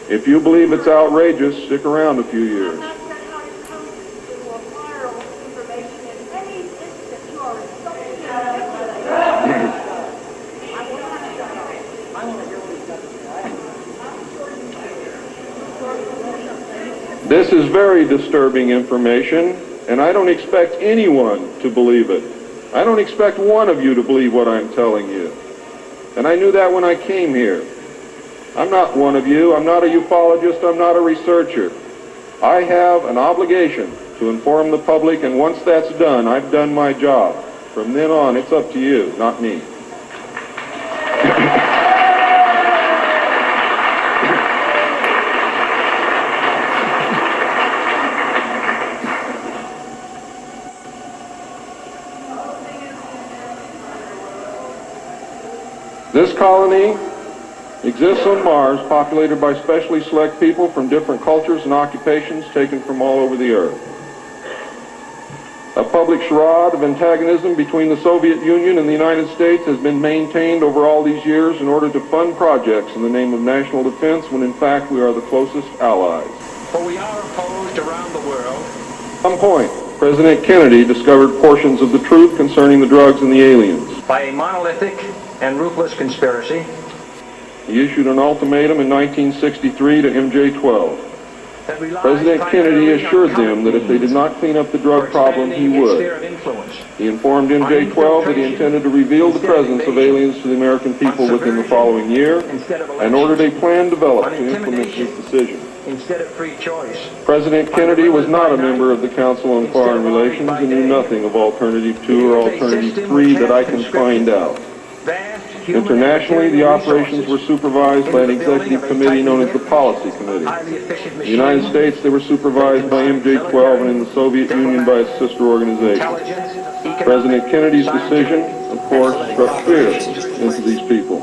If you believe it's outrageous, stick around a few years. This is very disturbing information, and I don't expect anyone to believe it. I don't expect one of you to believe what I'm telling you. And I knew that when I came here. I'm not one of you. I'm not a ufologist. I'm not a researcher. I have an obligation to inform the public, and once that's done, I've done my job. From then on, it's up to you, not me. This colony exists on Mars, populated by specially select people from different cultures and occupations taken from all over the Earth. A public charade of antagonism between the Soviet Union and the United States has been maintained over all these years in order to fund projects in the name of national defense, when in fact we are the closest allies. For we are opposed around the world. At some point, President Kennedy discovered portions of the truth concerning the drugs and the aliens. By a monolithic and ruthless conspiracy. He issued an ultimatum in 1963 to MJ-12. President Kennedy assured them that if they did not clean up the drug problem, he would. He informed MJ-12 that he intended to reveal the presence of aliens to the American people within the following year, and ordered a plan developed to implement his decision. Instead of free choice. President Kennedy was not a member of the Council on Foreign Relations and knew nothing of Alternative 2 or Alternative 3 that I can find out. Internationally, the operations were supervised by an executive committee known as the Policy Committee. In the United States, they were supervised by MJ-12, and in the Soviet Union by its sister organization. President Kennedy's decision, of course, struck fear into these people.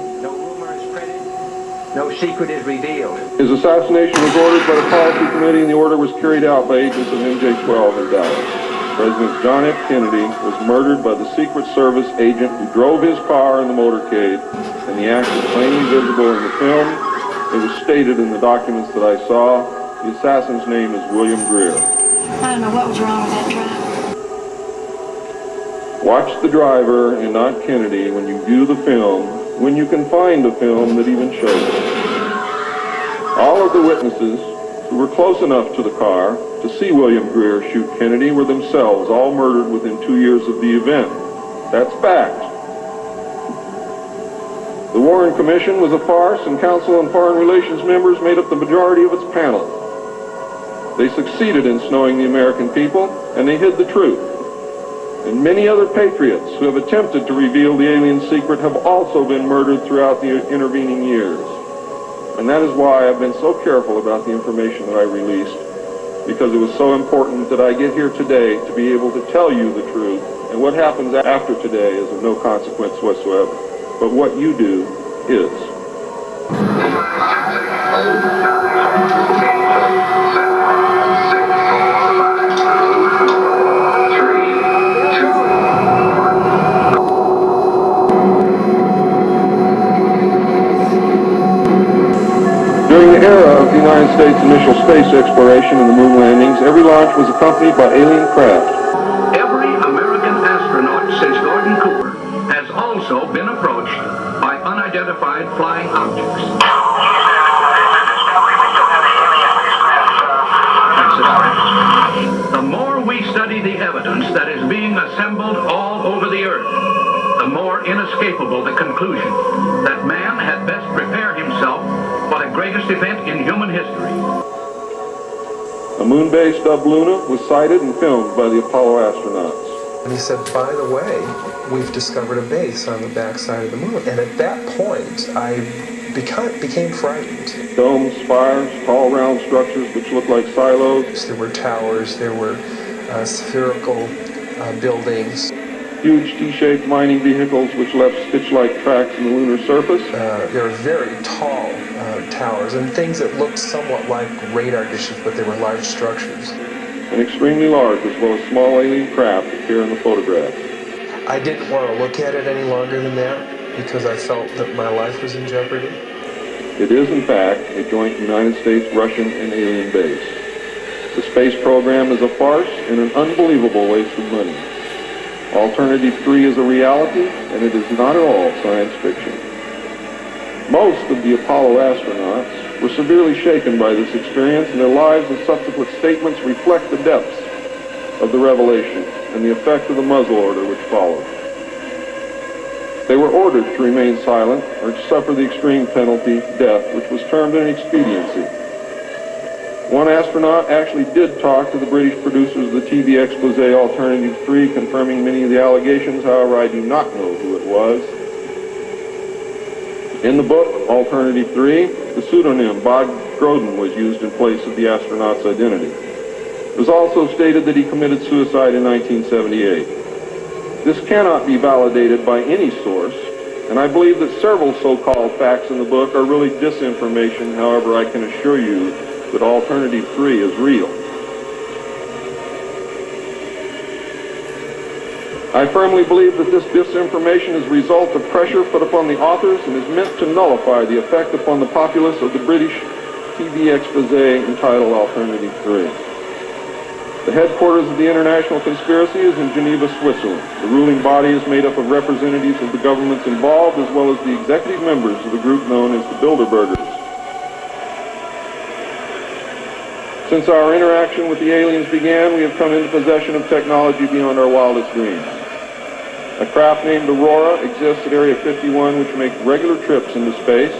No secret is revealed. His assassination was ordered by the Policy Committee, and the order was carried out by agents of MJ-12 in Dallas. President John F. Kennedy was murdered by the Secret Service agent who drove his car in the motorcade, and the act is plainly visible in the film. It was stated in the documents that I saw. The assassin's name is William Greer. I don't know what was wrong with that driver. Watch the driver and not Kennedy when you view the film, when you can find a film that even shows it. All of the witnesses who were close enough to the car to see William Greer shoot Kennedy were themselves all murdered within 2 years of the event. That's fact. The Warren Commission was a farce, and Council on Foreign Relations members made up the majority of its panel. They succeeded in snowing the American people, and they hid the truth. And many other patriots who have attempted to reveal the alien secret have also been murdered throughout the intervening years. And that is why I've been so careful about the information that I released, because it was so important that I get here today to be able to tell you the truth. And what happens after today is of no consequence whatsoever. But what you do is. During the era of the United States' initial space exploration and the moon landings, every launch was accompanied by alien craft. Every American astronaut since Gordon Cooper has also been approached by unidentified flying objects. The more we study the evidence that is being assembled all over the earth, the more inescapable the conclusion that man had best prepare himself for the greatest event in human history. A moon base dubbed Luna was sighted and filmed by the Apollo astronauts. And he said, by the way, we've discovered a base on the backside of the moon. And at that point, I became frightened. Domes, spires, tall round structures which looked like silos. There were towers, there were spherical buildings. Huge T-shaped mining vehicles which left stitch-like tracks in the lunar surface. There were very tall towers and things that looked somewhat like radar dishes, but they were large structures. And extremely large, as well as small alien craft appear in the photographs. I didn't want to look at it any longer than that because I felt that my life was in jeopardy. It is, in fact, a joint United States, Russian, and alien base. The space program is a farce and an unbelievable waste of money. Alternative 3 is a reality, and it is not at all science fiction. Most of the Apollo astronauts were severely shaken by this experience, and their lives and subsequent statements reflect the depths of the revelation and the effect of the muzzle order which followed. They were ordered to remain silent or to suffer the extreme penalty, death, which was termed an expediency. One astronaut actually did talk to the British producers of the TV expose Alternative 3, confirming many of the allegations. However, I do not know who it was. In the book, Alternative 3, the pseudonym Bob Groden was used in place of the astronaut's identity. It was also stated that he committed suicide in 1978. This cannot be validated by any source, and I believe that several so-called facts in the book are really disinformation. However, I can assure you that Alternative 3 is real. I firmly believe that this disinformation is a result of pressure put upon the authors and is meant to nullify the effect upon the populace of the British TV expose entitled Alternative 3. The headquarters of the international conspiracy is in Geneva, Switzerland. The ruling body is made up of representatives of the governments involved, as well as the executive members of the group known as the Bilderbergers. Since our interaction with the aliens began, we have come into possession of technology beyond our wildest dreams. A craft named Aurora exists at Area 51, which makes regular trips into space,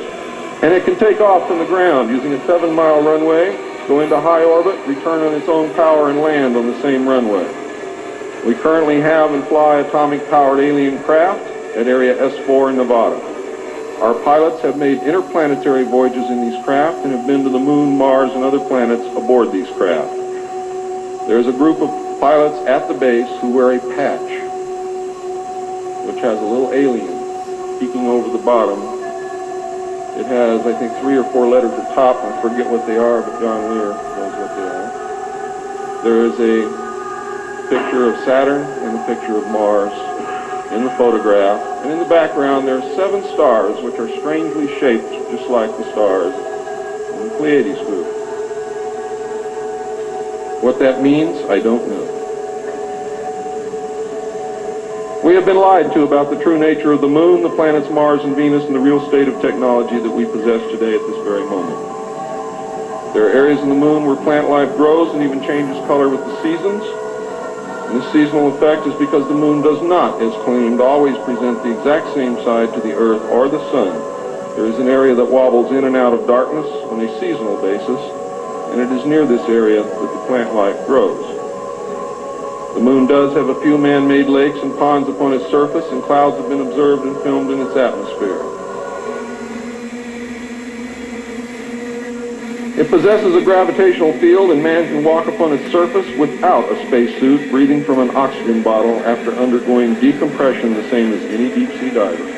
and it can take off from the ground using a 7-mile runway, go into high orbit, return on its own power, and land on the same runway. We currently have and fly atomic-powered alien craft at Area S4 in Nevada. Our pilots have made interplanetary voyages in these craft and have been to the Moon, Mars, and other planets aboard these craft. There is a group of pilots at the base who wear a patch, which has a little alien peeking over the bottom. It has, I think, 3 or 4 letters at the top. I forget what they are, but John Lear knows what they are. There is a picture of Saturn and a picture of Mars in the photograph. And in the background, there are 7 stars, which are strangely shaped, just like the stars in the Pleiades group. What that means, I don't know. We have been lied to about the true nature of the moon, the planets Mars and Venus, and the real state of technology that we possess today at this very moment. There are areas in the moon where plant life grows and even changes color with the seasons. And this seasonal effect is because the moon does not, as claimed, always present the exact same side to the Earth or the sun. There is an area that wobbles in and out of darkness on a seasonal basis, and it is near this area that the plant life grows. The moon does have a few man-made lakes and ponds upon its surface, and clouds have been observed and filmed in its atmosphere. It possesses a gravitational field, and man can walk upon its surface without a spacesuit, breathing from an oxygen bottle after undergoing decompression the same as any deep-sea diver.